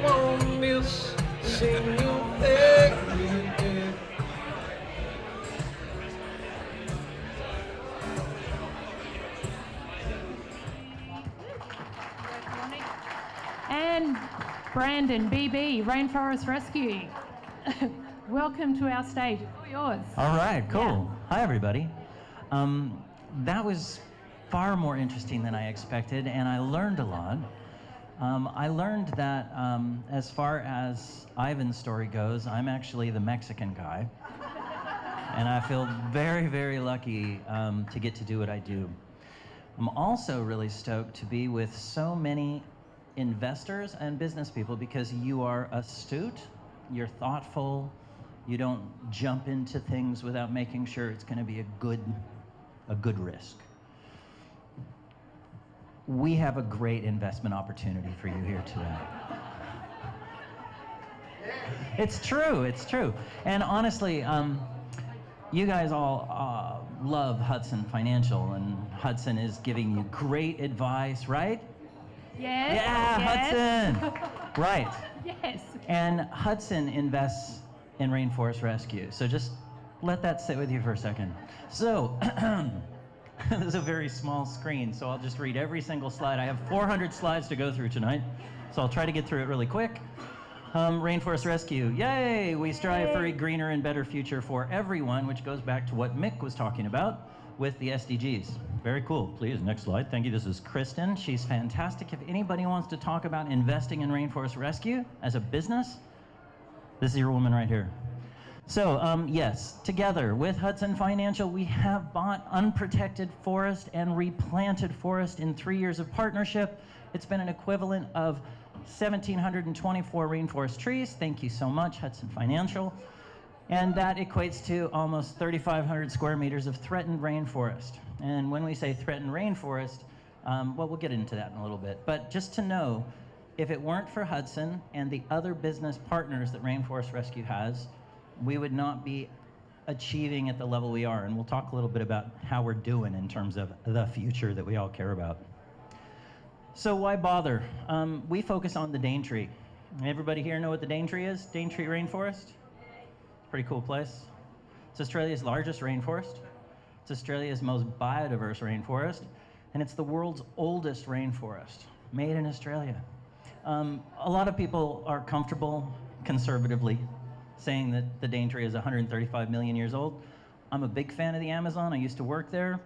Won't miss seeing you every day. And Branden BB, Rainforest Rescue. Welcome to our stage. It's all yours. All right, cool. Yeah. Hi, everybody. That was far more interesting than I expected, and I learned a lot. I learned that as far as Ivan's story goes, I'm actually the Mexican guy. And I feel very, very lucky to get to do what I do. I'm also really stoked to be with so many investors and business people because you are astute, you're thoughtful, you don't jump into things without making sure it's going to be a good risk. We have a great investment opportunity for you here today. It's true, it's true. And honestly, you guys all love Hudson Financial, and Hudson is giving you great advice, right? Yes. Yeah, yes. Hudson. Right. Yes. And Hudson invests in Rainforest Rescue. So just let that sit with you for a second. So, this is a very small screen, so I'll just read every single slide. I have 400 slides to go through tonight, so I'll try to get through it really quick. Rainforest Rescue, yay! We strive for a greener and better future for everyone, which goes back to what Mick was talking about with the SDGs. Very cool. Please, next slide. Thank you. This is Kristen. She's fantastic. If anybody wants to talk about investing in Rainforest Rescue as a business, this is your woman right here. So, yes, together with Hudson Financial, we have bought unprotected forest and replanted forest in 3 years of partnership. It's been an equivalent of 1,724 rainforest trees. Thank you so much, Hudson Financial. And that equates to almost 3,500 square meters of threatened rainforest. And when we say threatened rainforest, well, we'll get into that in a little bit. But just to know, if it weren't for Hudson and the other business partners that Rainforest Rescue has, we would not be achieving at the level we are. And we'll talk a little bit about how we're doing in terms of the future that we all care about. So why bother? We focus on the Daintree. Everybody here know what the Daintree is? Daintree Rainforest? Pretty cool place. It's Australia's largest rainforest. It's Australia's most biodiverse rainforest. And it's the world's oldest rainforest, made in Australia. A lot of people are comfortable, conservatively, saying that the Daintree is 135 million years old. I'm a big fan of the Amazon. I used to work there.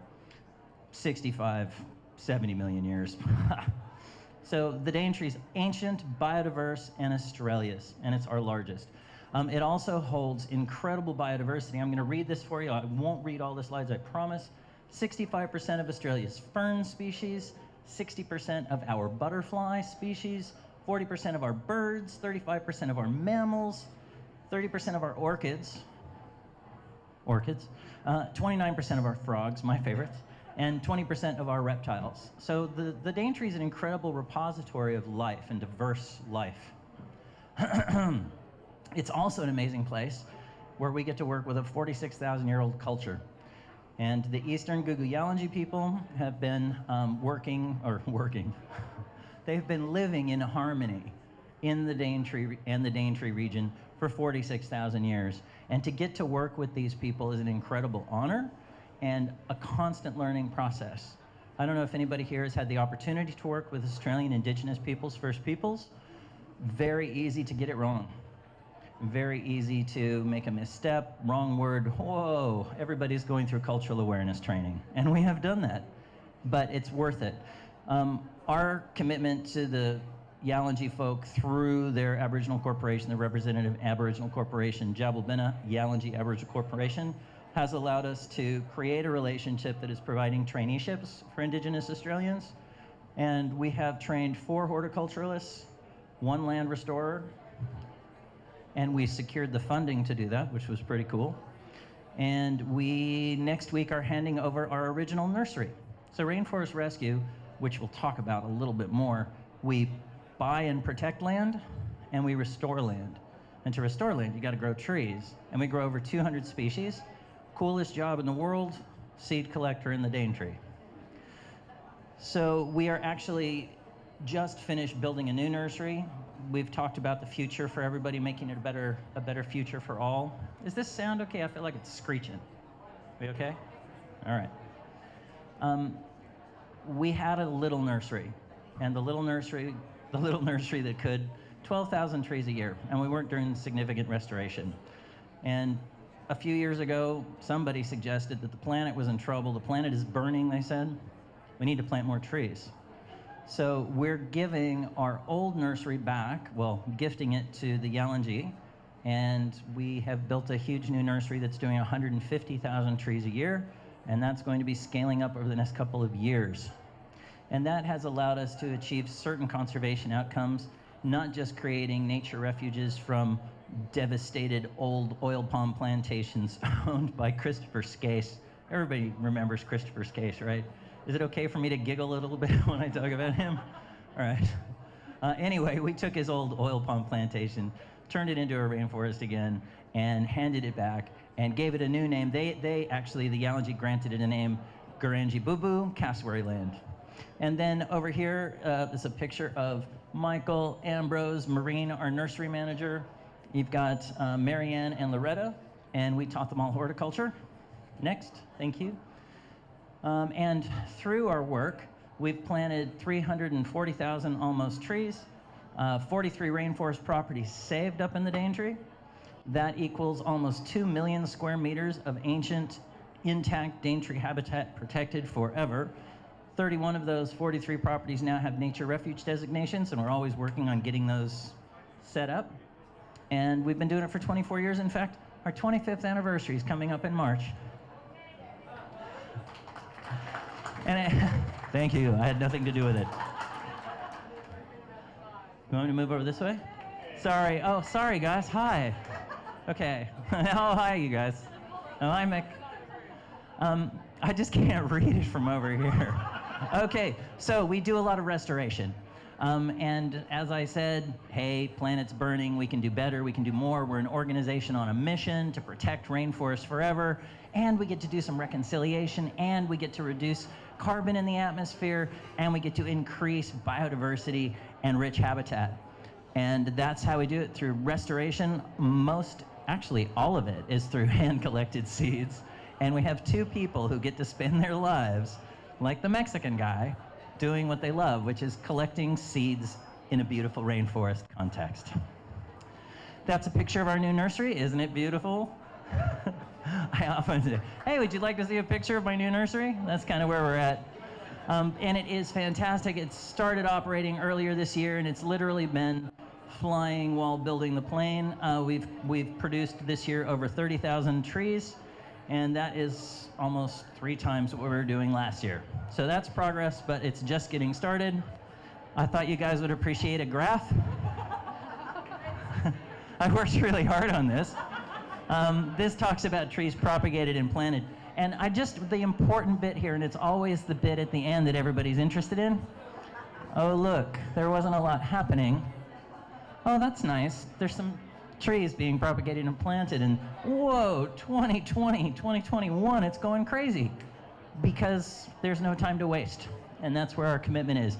65, 70 million years. So the Daintree is ancient, biodiverse, and Australia's, and it's our largest. It also holds incredible biodiversity. I'm going to read this for you. I won't read all the slides, I promise. 65% of Australia's fern species, 60% of our butterfly species, 40% of our birds, 35% of our mammals, 30% of our orchids, 29% of our frogs, my favorites, and 20% of our reptiles. So the Daintree is an incredible repository of life and diverse life. It's also an amazing place where we get to work with a 46,000-year-old culture. And the Eastern Gugu-Yalanji people have been they've been living in harmony in the Daintree and the Daintree region for 46,000 years. And to get to work with these people is an incredible honor and a constant learning process. I don't know if anybody here has had the opportunity to work with Australian Indigenous peoples, First Peoples. Very easy to get it wrong. Very easy to make a misstep, wrong word, whoa, everybody's going through cultural awareness training. And we have done that, but it's worth it. Our commitment to the Yalanji folk through their Aboriginal corporation, the representative Aboriginal corporation, Jabalbina Yalanji Aboriginal Corporation, has allowed us to create a relationship that is providing traineeships for Indigenous Australians. And we have trained 4 horticulturalists, 1 land restorer, and we secured the funding to do that, which was pretty cool. And we, next week, are handing over our original nursery. So Rainforest Rescue, which we'll talk about a little bit more, we buy and protect land, and we restore land. And to restore land, you gotta grow trees. And we grow over 200 species. Coolest job in the world, seed collector in the Daintree. So we are actually just finished building a new nursery. We've talked about the future for everybody, making it a better future for all. Is this sound okay? I feel like it's screeching. We okay? All right. We had a little nursery, and the little nursery that could 12,000 trees a year, and we weren't doing significant restoration. And a few years ago, somebody suggested that the planet was in trouble. The planet is burning, they said. We need to plant more trees. So we're giving our old nursery back, well, gifting it to the Yalanji, and we have built a huge new nursery that's doing 150,000 trees a year, and that's going to be scaling up over the next couple of years. And that has allowed us to achieve certain conservation outcomes, not just creating nature refuges from devastated old oil palm plantations owned by Christopher Skase. Everybody remembers Christopher Skase, right? Is it okay for me to giggle a little bit when I talk about him? All right. Anyway, we took his old oil palm plantation, turned it into a rainforest again, and handed it back and gave it a new name. They actually, the Yalanji granted it a name, Gurangi Bubu, Cassowary Land. And then over here is a picture of Michael, Ambrose, Maureen, our nursery manager. You've got Marianne and Loretta, and we taught them all horticulture. Next, thank you. And through our work, we've planted 340,000 almost trees, 43 rainforest properties saved up in the Daintree. That equals almost 2 million square meters of ancient, intact Daintree habitat protected forever. 31 of those 43 properties now have nature refuge designations, and we're always working on getting those set up. And we've been doing it for 24 years. In fact, our 25th anniversary is coming up in March. And thank you. I had nothing to do with it. You want me to move over this way? Sorry. Oh, sorry, guys. Hi. Okay. Oh, hi, you guys. Oh, hi, Mick. I just can't read it from over here. Okay, so we do a lot of restoration. And as I said, hey, planet's burning, we can do better, we can do more. We're an organization on a mission to protect rainforests forever, and we get to do some reconciliation, and we get to reduce carbon in the atmosphere, and we get to increase biodiversity and rich habitat. And that's how we do it, through restoration. Actually all of it is through hand-collected seeds. And we have 2 people who get to spend their lives, like the Mexican guy, doing what they love, which is collecting seeds in a beautiful rainforest context. That's a picture of our new nursery. Isn't it beautiful? I often say, hey, would you like to see a picture of my new nursery? That's kind of where we're at. And it is fantastic. It started operating earlier this year, and it's literally been flying while building the plane. We've produced this year over 30,000 trees, and that is almost 3 times what we were doing last year. So that's progress, but it's just getting started. I thought you guys would appreciate a graph. I worked really hard on this. This talks about trees propagated and planted. And the important bit here, and it's always the bit at the end that everybody's interested in. Oh, look, there wasn't a lot happening. Oh, that's nice. There's some trees being propagated and planted, and whoa, 2020, 2021, it's going crazy, because there's no time to waste, and that's where our commitment is.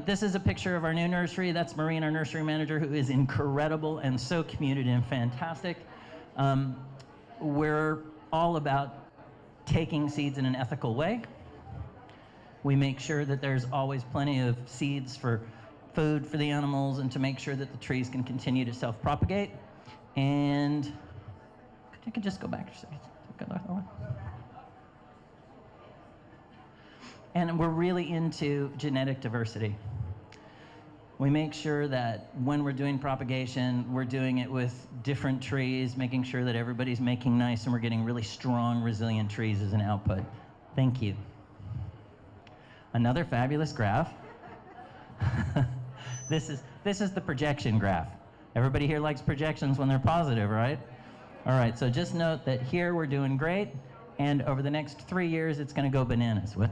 This is a picture of our new nursery. That's Maureen, our nursery manager, who is incredible and so committed and fantastic. We're all about taking seeds in an ethical way. We make sure that there's always plenty of seeds for food for the animals, and to make sure that the trees can continue to self-propagate. And I could just go back a second. And we're really into genetic diversity. We make sure that when we're doing propagation, we're doing it with different trees, making sure that everybody's making nice, and we're getting really strong, resilient trees as an output. Thank you. Another fabulous graph. This is the projection graph. Everybody here likes projections when they're positive, right? All right, so just note that here we're doing great, and over the next 3 years, it's gonna go bananas. What?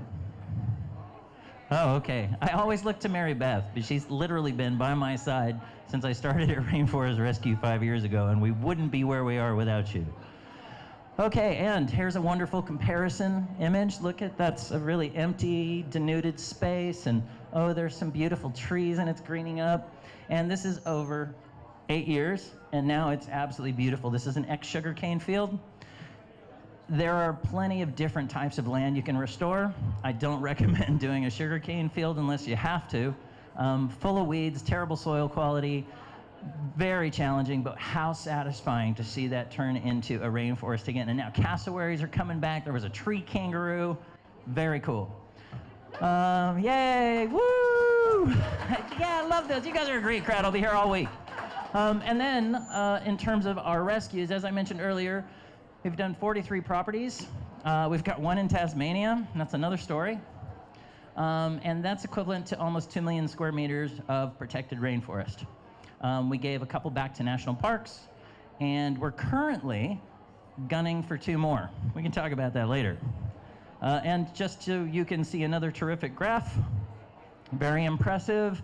Oh, okay. I always look to Mary Beth, but she's literally been by my side since I started at Rainforest Rescue 5 years ago, and we wouldn't be where we are without you. Okay, and here's a wonderful comparison image. Look at, that's a really empty, denuded space, and oh, there's some beautiful trees and it's greening up. And this is over 8 years, and now it's absolutely beautiful. This is an ex-sugarcane field. There are plenty of different types of land you can restore. I don't recommend doing a sugarcane field unless you have to. Full of weeds, terrible soil quality, very challenging, but how satisfying to see that turn into a rainforest again. And now cassowaries are coming back. There was a tree kangaroo. Very cool. Yay, woo! Yeah, I love this. You guys are a great crowd. I'll be here all week. And then in terms of our rescues, as I mentioned earlier, we've done 43 properties. We've got one in Tasmania, and that's another story. And that's equivalent to almost 2 million square meters of protected rainforest. We gave a couple back to national parks, and we're currently gunning for 2 more. We can talk about that later. And just so you can see another terrific graph, very impressive.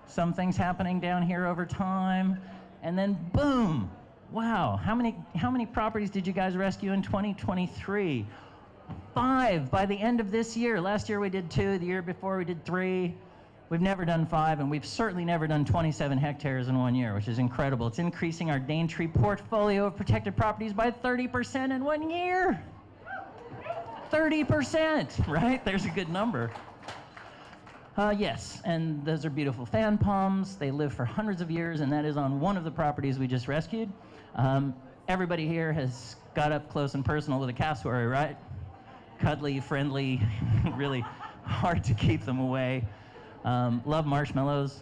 Some things happening down here over time, and then boom! Wow, how many properties did you guys rescue in 2023? 5 by the end of this year. Last year we did 2, the year before we did 3. We've never done 5, and we've certainly never done 27 hectares in 1 year, which is incredible. It's increasing our Daintree portfolio of protected properties by 30% in 1 year. 30%, right? There's a good number. Yes, and those are beautiful fan palms. They live for hundreds of years, and that is on one of the properties we just rescued. Everybody here has got up close and personal with a cassowary, right? Cuddly, friendly, really hard to keep them away. Love marshmallows.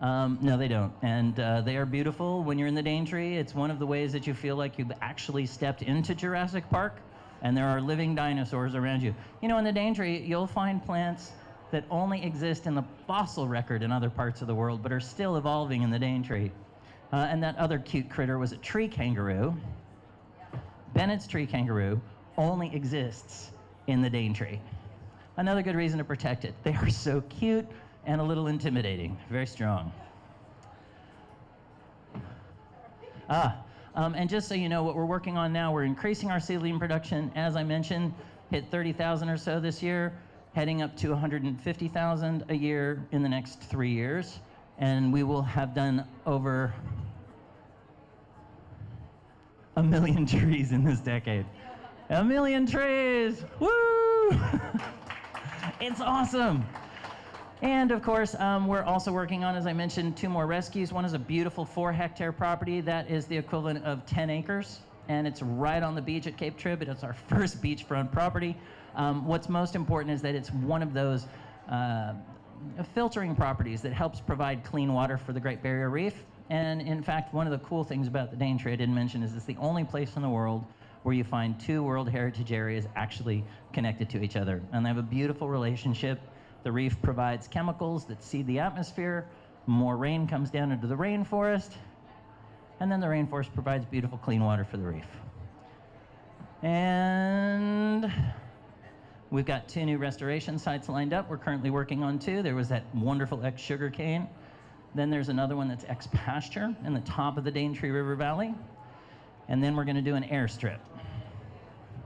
No, they don't. And they are beautiful. When you're in the Daintree, it's one of the ways that you feel like you've actually stepped into Jurassic Park, and there are living dinosaurs around you. You know, in the Daintree, you'll find plants that only exist in the fossil record in other parts of the world, but are still evolving in the Daintree. And that other cute critter was a tree kangaroo. Bennett's tree kangaroo only exists in the Daintree. Another good reason to protect it. They are so cute and a little intimidating, very strong. And just so you know what we're working on now, we're increasing our seedling production. As I mentioned, hit 30,000 or so this year, heading up to 150,000 a year in the next 3 years. And we will have done over 1 million trees in this decade. 1 million trees, woo! It's awesome. And of course, we're also working on, as I mentioned, 2 more rescues. One is a beautiful 4-hectare property that is the equivalent of 10 acres, and it's right on the beach at Cape Trib. It's our first beachfront property. What's most important is that it's one of those filtering properties that helps provide clean water for the Great Barrier Reef. And in fact, one of the cool things about the Daintree I didn't mention is it's the only place in the world where you find 2 World Heritage areas actually connected to each other. And they have a beautiful relationship. The reef provides chemicals that seed the atmosphere. More rain comes down into the rainforest. And then the rainforest provides beautiful clean water for the reef. And we've got 2 new restoration sites lined up. We're currently working on 2. There was that wonderful ex-sugarcane. Then there's another one that's ex-pasture in the top of the Daintree River Valley. And then we're going to do an airstrip.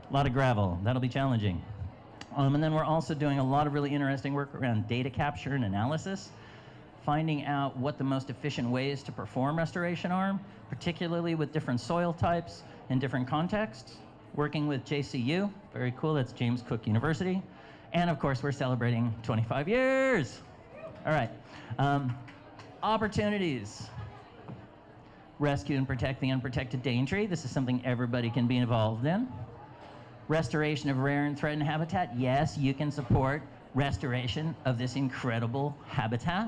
A lot of gravel. That'll be challenging. And then we're also doing a lot of really interesting work around data capture and analysis, finding out what the most efficient ways to perform restoration are, particularly with different soil types and different contexts. Working with JCU, very cool, that's James Cook University. And of course, we're celebrating 25 years. All right, opportunities. Rescue and protect the unprotected Daintree. This is something everybody can be involved in. Restoration of rare and threatened habitat. Yes, you can support restoration of this incredible habitat.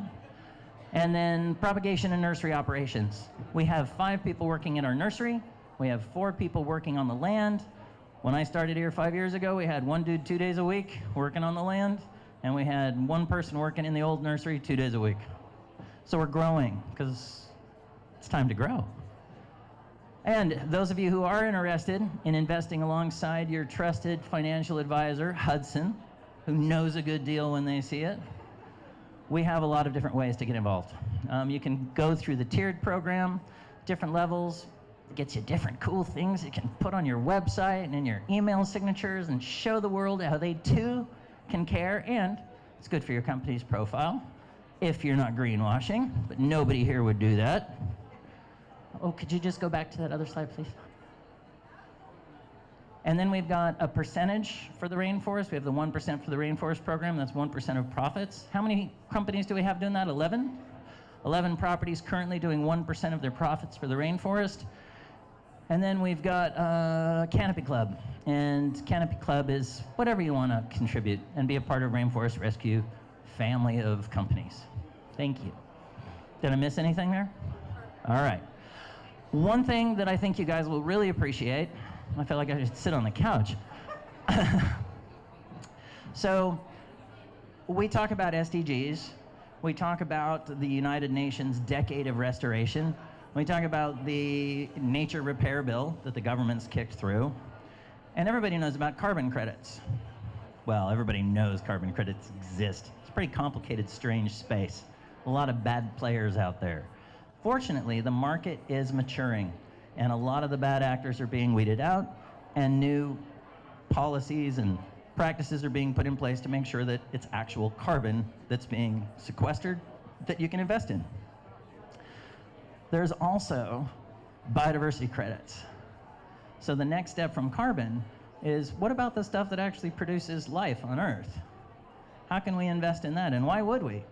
And then propagation and nursery operations. We have 5 people working in our nursery. We have 4 people working on the land. When I started here 5 years ago, we had 1 dude 2 days a week working on the land, and we had 1 person working in the old nursery 2 days a week. So we're growing, because it's time to grow. And those of you who are interested in investing alongside your trusted financial advisor, Hudson, who knows a good deal when they see it, we have a lot of different ways to get involved. You can go through the tiered program, different levels. gets you different cool things you can put on your website and in your email signatures and show the world how they too can care, and it's good for your company's profile if you're not greenwashing, but nobody here would do that. Oh, could you just go back to that other slide, please? And then we've got a percentage for the rainforest. We have the 1% for the rainforest program. That's 1% of profits. How many companies do we have doing that? 11? 11 properties currently doing 1% of their profits for the rainforest. And then we've got Canopy Club. And Canopy Club is whatever you want to contribute and be a part of Rainforest Rescue family of companies. Thank you. Did I miss anything there? All right. One thing that I think you guys will really appreciate, I feel like I should sit on the couch. So we talk about SDGs. We talk about the United Nations Decade of Restoration. We talk about the Nature Repair Bill that the government's kicked through. And everybody knows about carbon credits. Well, everybody knows carbon credits exist. It's a pretty complicated, strange space. A lot of bad players out there. Fortunately, the market is maturing, and a lot of the bad actors are being weeded out, and new policies and practices are being put in place to make sure that it's actual carbon that's being sequestered that you can invest in. There's also biodiversity credits. So the next step from carbon is, what about the stuff that actually produces life on Earth? How can we invest in that, and why would we?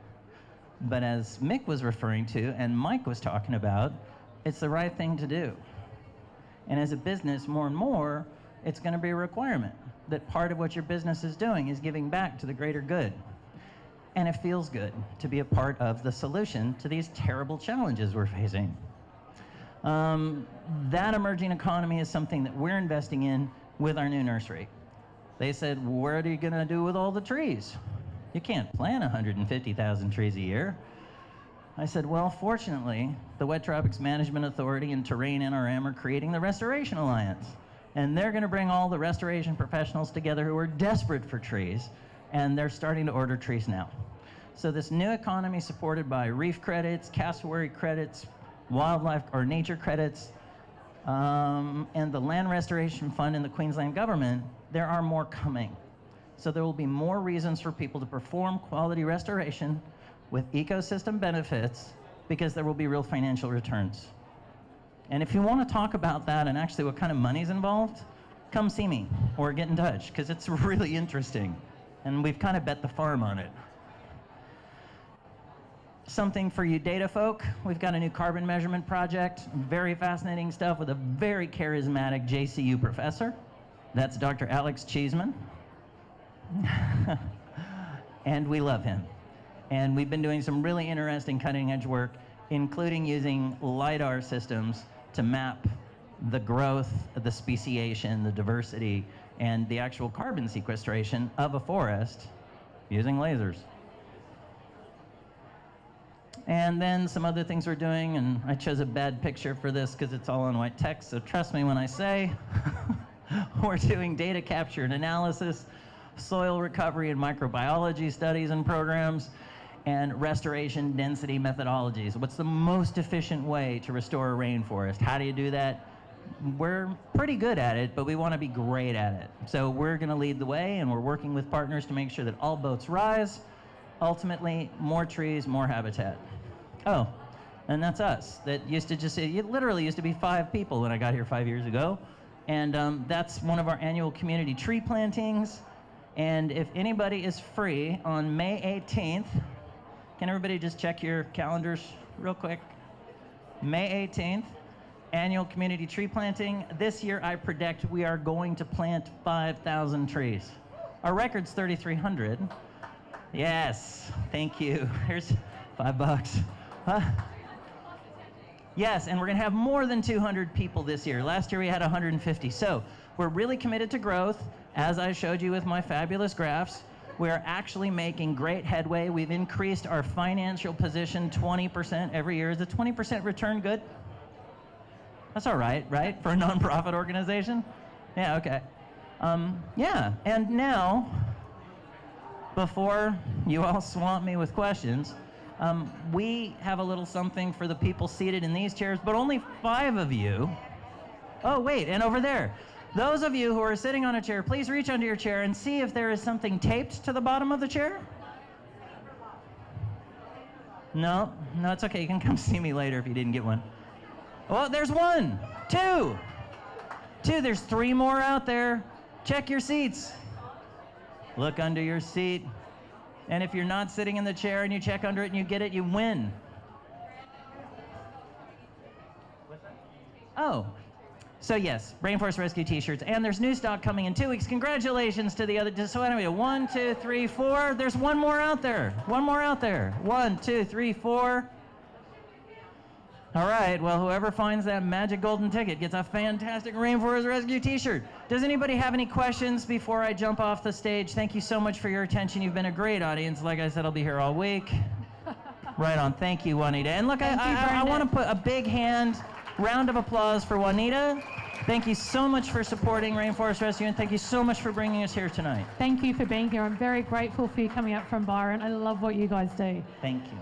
But as Mick was referring to, and Mike was talking about, it's the right thing to do. And as a business, more and more, it's going to be a requirement that part of what your business is doing is giving back to the greater good. And it feels good to be a part of the solution to these terrible challenges we're facing. That emerging economy is something that we're investing in with our new nursery. They said, what are you going to do with all the trees? You can't plant 150,000 trees a year. I said, well, fortunately, the Wet Tropics Management Authority and Terrain NRM are creating the Restoration Alliance. And they're going to bring all the restoration professionals together who are desperate for trees, and they're starting to order trees now. So this new economy supported by reef credits, cassowary credits, wildlife or nature credits, and the Land Restoration Fund and the Queensland government, there are more coming. So there will be more reasons for people to perform quality restoration with ecosystem benefits, because there will be real financial returns. And if you want to talk about that and actually what kind of money's involved, come see me or get in touch, because it's really interesting. And we've kind of bet the farm on it. Something for you data folk, we've got a new carbon measurement project, very fascinating stuff with a very charismatic JCU professor. That's Dr. Alex Cheeseman. And we love him. And we've been doing some really interesting cutting edge work, including using LiDAR systems to map the growth, the speciation, the diversity, and the actual carbon sequestration of a forest using lasers. And then some other things we're doing, and I chose a bad picture for this because it's all on white text, so trust me when I say we're doing data capture and analysis, soil recovery and microbiology studies and programs, and restoration density methodologies. What's the most efficient way to restore a rainforest? How do you do that? We're pretty good at it, but we want to be great at it. So we're going to lead the way, and we're working with partners to make sure that all boats rise. Ultimately, more trees, more habitat. Oh, and that's us. That used to just, it literally used to be 5 people when I got here 5 years ago. And that's one of our annual community tree plantings. And if anybody is free on May 18th, can everybody just check your calendars real quick? May 18th, annual community tree planting. This year, I predict we are going to plant 5,000 trees. Our record's 3,300. Yes, thank you. Here's $5. Yes, and we're gonna have more than 200 people this year. Last year we had 150. So we're really committed to growth. As I showed you with my fabulous graphs, we're actually making great headway. We've increased our financial position 20% every year. Is a 20% return good? That's all right, right? For a nonprofit organization? Yeah, okay. Yeah, and now, before you all swamp me with questions, we have a little something for the people seated in these chairs, but only 5 of you Oh, wait, and over there. Those of you who are sitting on a chair, please reach under your chair and see if there is something taped to the bottom of the chair. No, it's okay. You can come see me later if you didn't get one. Well, there's one, two. There's 3 more out there. Check your seats. Look under your seat. And if you're not sitting in the chair and you check under it and you get it, you win. Oh, so yes, Rainforest Rescue t-shirts. And there's new stock coming in 2 weeks. Congratulations to the other. So anyway, 1, 2, 3, 4. There's one more out there. 1, 2, 3, 4. All right, well, whoever finds that magic golden ticket gets a fantastic Rainforest Rescue t-shirt. Does anybody have any questions before I jump off the stage? Thank you so much for your attention. You've been a great audience. Like I said, I'll be here all week. Right on. Thank you, Juanita. And look, I want to put a big round of applause for Juanita. Thank you so much for supporting Rainforest Rescue, and thank you so much for bringing us here tonight. Thank you for being here. I'm very grateful for you coming up from Byron. I love what you guys do. Thank you.